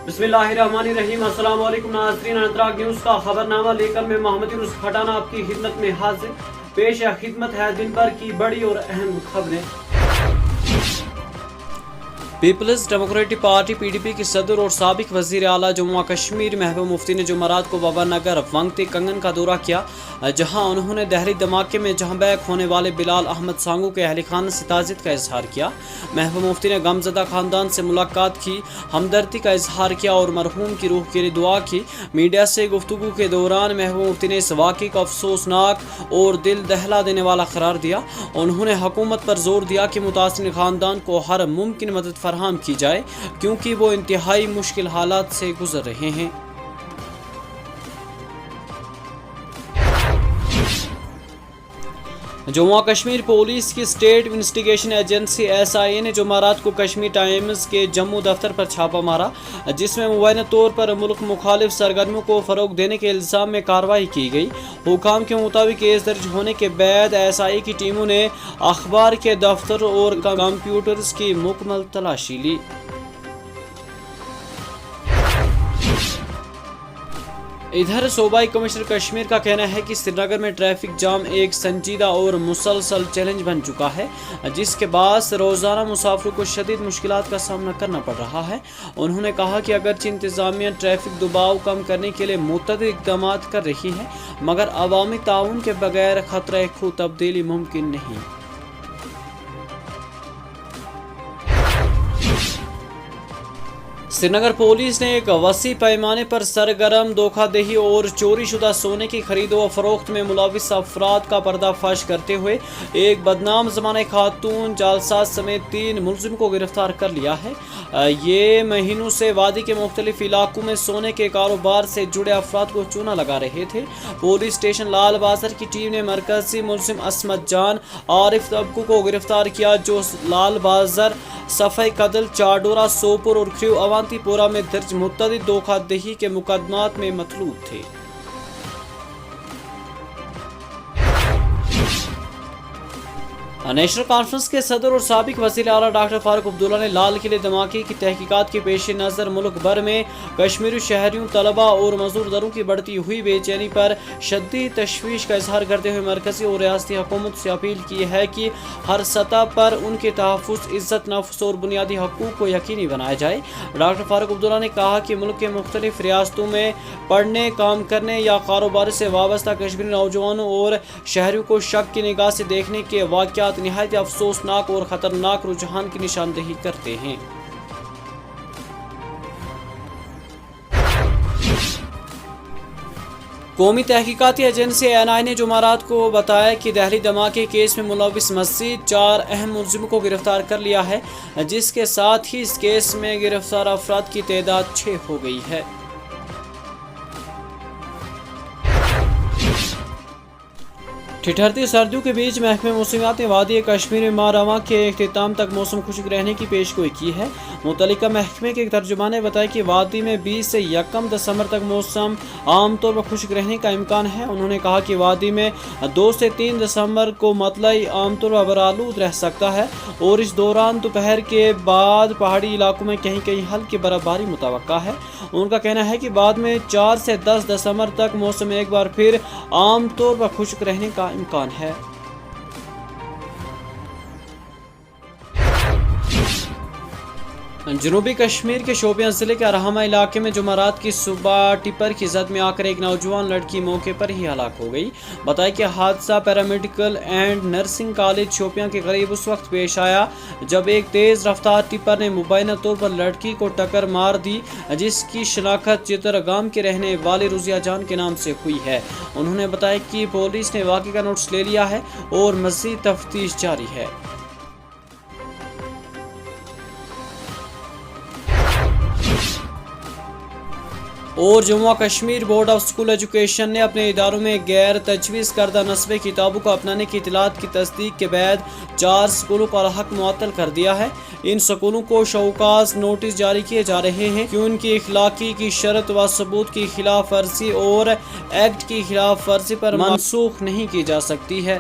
बिस्मिल्लाहिर्रहमानिर्रहीम। अस्सलाम वालेकुम नाज़रीन, अंतराग न्यूज़ का खबरनामा लेकर मैं मोहम्मद यूनुस खटाना आपकी खिदमत में हाजिर। पेश है खिदमत है दिन भर की बड़ी और अहम खबरें। पीपल्स डेमोक्रेटिक पार्टी PDP की सदर और साबिक वज़ीर आला जम्मू कश्मीर महबूब मुफ्ती ने जुमेरात को बाबा नगर वंगते कंगन का दौरा किया, जहां उन्होंने दहली धमाके में जहां बैक होने वाले बिलाल अहमद सांगू के अहल खाना से ताज़ियत का इजहार किया। महबूब मुफ्ती ने गमज़दा खानदान से मुलाकात की, हमदर्दी का इजहार किया और मरहूम की रूह के लिए दुआ की। मीडिया से गुफ्तगू के दौरान महबूब मुफ्ती ने इस वाक़े को अफसोसनाक और दिल दहला देने वाला करार दिया। उन्होंने हुकूमत पर जोर दिया कि मुतासिर खानदान को हर मुमकिन मदद फराहम की जाए, क्योंकि वो इंतहाई मुश्किल हालात से गुजर रहे हैं। जम्मू कश्मीर पुलिस की स्टेट इन्वेस्टिगेशन एजेंसी SIA ने जुमेरात को कश्मीर टाइम्स के जम्मू दफ्तर पर छापा मारा, जिसमें मुबैना तौर पर मुल्क मुखालिफ सरगर्मियों को फ़रोग देने के इल्ज़ाम में कार्रवाई की गई। हुकाम के मुताबिक केस दर्ज होने के बाद SIA की टीमों ने अखबार के दफ्तर और कंप्यूटर्स की मुकम्मल तलाशी ली। इधर सूबाई कमिश्नर कश्मीर का कहना है कि श्रीनगर में ट्रैफिक जाम एक संजीदा और मुसलसल चैलेंज बन चुका है, जिसके बाद रोज़ाना मुसाफिरों को शदीद मुश्किलात का सामना करना पड़ रहा है। उन्होंने कहा कि अगरचे इंतज़ामिया ट्रैफिक दबाव कम करने के लिए मुतअद्दिद इक़दाम कर रही है, मगर अवामी ताउन के बगैर खतरा खुद तब्दीली मुमकिन नहीं। श्रीनगर पुलिस ने एक वसी पैमाने पर सरगर्म धोखाधड़ी और चोरी शुदा सोने की खरीद व फरोख्त में मुलविस अफराद का पर्दाफाश करते हुए एक बदनाम ज़माने खातून जालसाज समेत 3 मुलजिम को गिरफ्तार कर लिया है। ये महीनों से वादी के मुख्तलिफ इलाकों में सोने के कारोबार से जुड़े अफराद को चूना लगा रहे थे। पुलिस स्टेशन लाल बाजार की टीम ने मरकजी मुलजिम असमत जान आरिफ तबकू को गिरफ्तार किया, जो लाल बाजार, सफ़े कदल, चाडोरा, सोपुर और क्रू अवंतीपोरा में दर्ज मुतअद्दिद धोखाधड़ी के मुकदमात में मतलूब थे। नेशनल कॉन्फ्रेंस के सदर और साबिक वज़ीर आला डॉक्टर फारूक अब्दुल्ला ने लाल किले धमाके की तहकीकात के पेश नज़र मुल्क भर में कश्मीरी शहरियों, तलबा और मजदूर दरों की बढ़ती हुई बेचैनी पर शदीद तशवीश का इजहार करते हुए मरकजी और रियासती हुकूमत से अपील की है कि हर सतह पर उनके तहफ़्फ़ुज़, इज़्ज़त नफ्स और बुनियादी हकूक़ को यकीनी बनाया जाए। डॉक्टर फारूक अब्दुल्ला ने कहा कि मुल्क के मुख्तलिफ रियासतों में पढ़ने, काम करने या कारोबार से वाबस्ता कश्मीरी नौजवानों और शहरियों को शक की निगाह से देखने के वाक़यात निहायत अफसोसनाक और खतरनाक रुझान की निशानदेही करते हैं। कौमी तहकीकाती एजेंसी NI ने जुमेरात को बताया कि दहली धमाके केस में मुलविस मज़ीद 4 अहम मुलजिमों को गिरफ्तार कर लिया है, जिसके साथ ही इस केस में गिरफ्तार अफराद की तादाद 6 हो गई है। ठिठुरती सर्दियों के बीच महकमे मौसमियात ने वादी कश्मीर में माह रवां के इख्तिताम तक मौसम खुश्क रहने की पेशगोई की है। मुतल्लिका महकमे के एक तर्जुमान ने बताया कि वादी में 20 से 1 दिसंबर तक मौसम आमतौर पर खुश्क रहने का इम्कान है। उन्होंने कहा कि वादी में 2 से 3 दिसंबर को मतलई आमतौर पर अबरालूद रह सकता है और इस दौरान दोपहर के बाद पहाड़ी इलाकों में कहीं कहीं हल्की बर्फबारी मुतवक्का है। उनका कहना है कि बाद में 4 से 10 दिसंबर तक मौसम एक बार फिर आमतौर पर खुश्क रहने का इम्कान है। जनूबी कश्मीर के शोपियां जिले के अरहमा इलाके में जुमेरात की सुबह टिपर की जद में आकर एक नौजवान लड़की मौके पर ही हलाक हो गई। बताया कि हादसा paramedical and nursing college Shopian के करीब उस वक्त पेश आया जब एक तेज रफ्तार टिपर ने मुबैना तौर पर लड़की को टक्कर मार दी, जिसकी शनाख्त चितरगाम के रहने वाली रुजिया जान के नाम से हुई है। उन्होंने बताया कि पुलिस ने वाक़े का नोटिस ले लिया है और मज़ीद तफ्तीश जारी है। और Jammu Kashmir board of school education ने अपने इदारों में गैर तजवीज़ करदा नस्बे किताबों को अपनाने की इतलात की तस्दीक के बाद 4 स्कूलों का हक मुअत्तल कर दिया है। इन स्कूलों को शौकास नोटिस जारी किए जा रहे हैं कि उनकी इखलाकी की शर्त व सबूत की खिलाफ वर्जी और एक्ट की खिलाफ वर्जी पर मनसूख नहीं की जा सकती है।